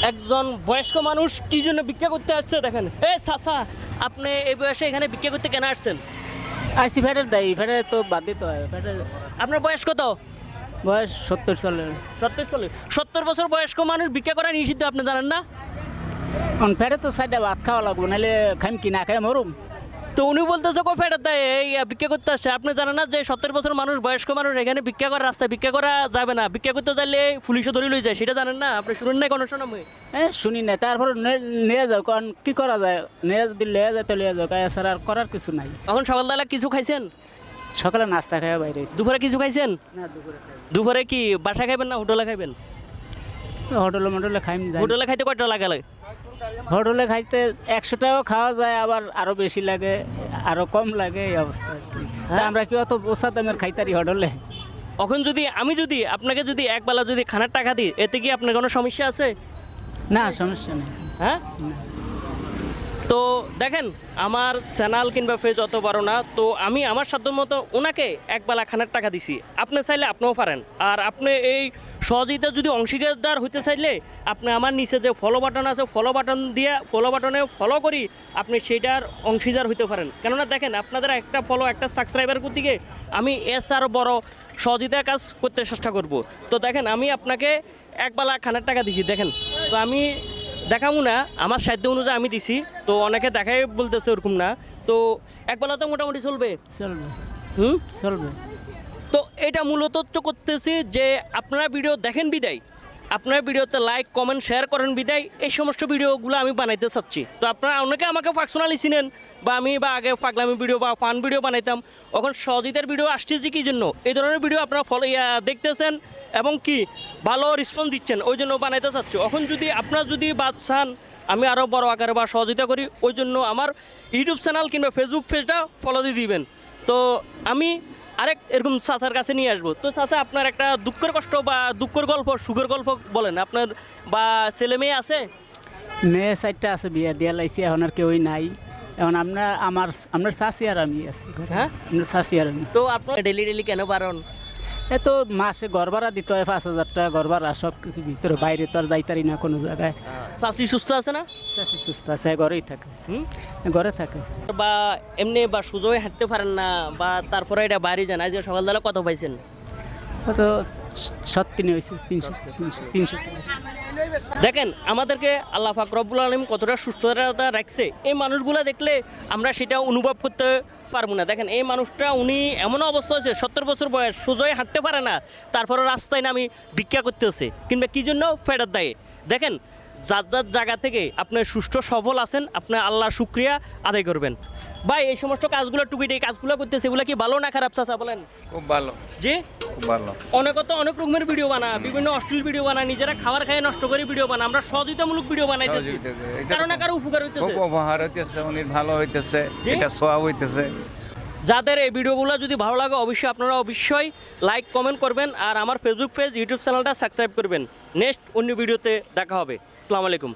একজন বয়স্ক মানুষ কি জন্য ভিক্ষা করতে আসছে দেখেন। চাচা, আপনি এই বয়সে এখানে ভিক্ষা করতে কেন আসছেন? আইসি ফেটের দেয়, ফেটে তো বাদ দিতে হয়। ফেটে আপনার বয়স কত? বয়স 70 চলে। 70 বছর বয়স্ক মানুষ ভিক্ষা করা নিষিদ্ধ, আপনি জানেন না? ফেটে তো সাইডে ভাত খাওয়া লাগবো, নাহলে খাইম কি না খাই মরুম। তো উনি বলতেছে কো ফেরত দেয় এই ভিক্ষা করতে আসছে। আপনি জানেন না যে 70 বছর মানুষ বয়স্ক মানুষ এখানে ভিক্ষা করা, রাস্তায় ভিক্ষা করা যাবে না, ভিক্ষা করতে চাইলে পুলিশে ধরে লই যায়, সেটা জানেন না? আপনি শুনুন না কোনো সময়? হ্যাঁ শুনি না, তারপর নিয়ে যাও, কারণ কি করা যায়, নিয়ে যদি লিয়ে যায় তো লিয়ে যাও, এছাড়া আর করার কিছু নাই। এখন সকালবেলা কিছু খাইছেন? সকালে নাস্তা খাওয়া বাইরে। দুপুরে কিছু খাইছেন? না দুপুরে খাই। দুপুরে কি বাসা খাইবেন না হোটেলে খাইবেন? হোটেলে খাইম। হোটেলে খাইতে কয়টা লাগে? হোটেলে খাইতে 100 টাকাও খাওয়া যায়, আবার আরো বেশি লাগে, আরো কম লাগে, এই অবস্থা আর কি। তা আমরা কি অত পোষা দামের খাইতারি হোটেলে? এখন যদি আমি আপনাকে একবেলা খানার টাকা দিই, এতে কি আপনার কোনো সমস্যা আছে? না সমস্যা নেই। হ্যাঁ, তো দেখেন আমার চ্যানেল কিংবা পেজ অত বড় না, তো আমি আমার সাধ্য মতো ওনাকে একবেলা খানার টাকা দিছি। আপনি চাইলে আপনিও পারেন। আর আপনি এই সহযোগিতা যদি অংশীদার হইতে চাইলে আপনি আমার নিচে যে ফলো বাটন আছে, ফলো বাটন দিয়ে ফলো বাটনে ফলো করি আপনি সেটার অংশীদার হইতে পারেন। কেননা দেখেন আপনাদের একটা ফলো, একটা সাবস্ক্রাইবার দিকে আমি আরও বড় সহযোগিতার কাজ করতে চেষ্টা করব। তো দেখেন আমি আপনাকে একবেলা খানার টাকা দিছি, দেখেন। তো আমি দেখাবো না, আমার সাধ্য অনুযায়ী আমি দিছি, তো অনেকে দেখাই বলতেছে ওরকম না, তো একবেলা তো মোটামুটি চলবে। চলবে। তো এটা মূলত করতেছি যে আপনারা ভিডিও দেখেন বিদায়, আপনার ভিডিওতে লাইক কমেন্ট শেয়ার করেন বিদায় এই সমস্ত ভিডিওগুলো আমি বানাইতে চাচ্ছি। তো আপনারা অনেকে আমাকে পার্সোনালি চিনেন, বা আমি আগে পাগলামি ভিডিও বা ফান ভিডিও বানাইতাম, এখন সহযোগিতার ভিডিও আসতেছি কী জন্য, এই ধরনের ভিডিও আপনারা দেখতেছেন এবং কি ভালো রেসপন্স দিচ্ছেন, ওই জন্য বানাইতে চাচ্ছি। এখন যদি আপনারা চান আমি আরও বড় আকারে বা সহযোগিতা করি, ওই জন্য আমার ইউটিউব চ্যানেল কিংবা ফেসবুক পেজটা ফলো দিয়ে দিবেন। তো আমি আরেক এরকম চাচার কাছে নিয়ে আসবো। তো চাচা, আপনার একটা দুঃখের কষ্ট বা দুঃখের গল্প, সুখের গল্প বলেন। আপনার বা ছেলে মেয়ে আছে? মেয়ে 4টা আছে, বিয়ে দিয়ে লাইছি, এখন আর কেউই নাই। এখন আপনার শাশি আর আমি আছি। হ্যাঁ, আপনার শাশি আর আমি। তো আপনার ডেলি কেন পারেন? এত মাসে ঘর ভাড়া দিতে হয় 5,000 টাকা, ঘর ভাড়া সব কিছু ভিতরে, বাইরে তো আর যাইতারি না কোনো জায়গায়। শাশি সুস্থ আছে না? শাশি সুস্থ আছে, ঘরেই থাকে। ঘরে থাকে। বা এমনি বা সুযোগে হাঁটতে পারেন না, বা তারপরে এটা বাইরে যান। আজকে সকালবেলা কত পাইছেন? কত 7 হয়েছে, 300 টাকা। দেখেন আমাদেরকে আল্লাহ পাক রব্বুল আলামিন কতটা সুস্থতা রাখছে, এই মানুষগুলো দেখলে আমরা সেটা অনুভব করতে পারবো না। দেখেন এই মানুষটা, উনি এমন অবস্থা আছে, 70 বছর বয়স, সোজাই হাঁটতে পারে না, তারপরে রাস্তায় নামি ভিক্ষা করতেছে, কিংবা কী জন্য? ফেরত দেয়। দেখেন যার জায়গা থেকে আপনি সুষ্ঠু সফল আছেন, আপনি আল্লাহ শুকরিয়া আদায় করবেন। ভাই এই সমস্ত কাজগুলো টুকিটাকি কাজগুলো করতেছে, এগুলো কি ভালো না খারাপ চাচা বলেন? খুব ভালো। জি, খুব ভালো। অনেক রকমের ভিডিও বানা, বিভিন্ন অশ্লীল ভিডিও বানা, নিজেরা খাবার খায় নষ্ট করে ভিডিও বানা, আমরা সহযোগিতামূলক ভিডিও বানাইতেছি, কারো না কারো উপকার হইতেছে, খুব উপহার হইতেছে, উনি ভালো হইতেছে, এটা সোয়াব হইতেছে। যাদের এই ভিডিওগুলো যদি ভালো লাগে আপনারা অবশ্যই লাইক কমেন্ট করবেন, আর আমার ফেসবুক পেজ ইউটিউব চ্যানেলটা সাবস্ক্রাইব করবেন। নেক্সট অন্য ভিডিওতে দেখা হবে। আসসালামু আলাইকুম।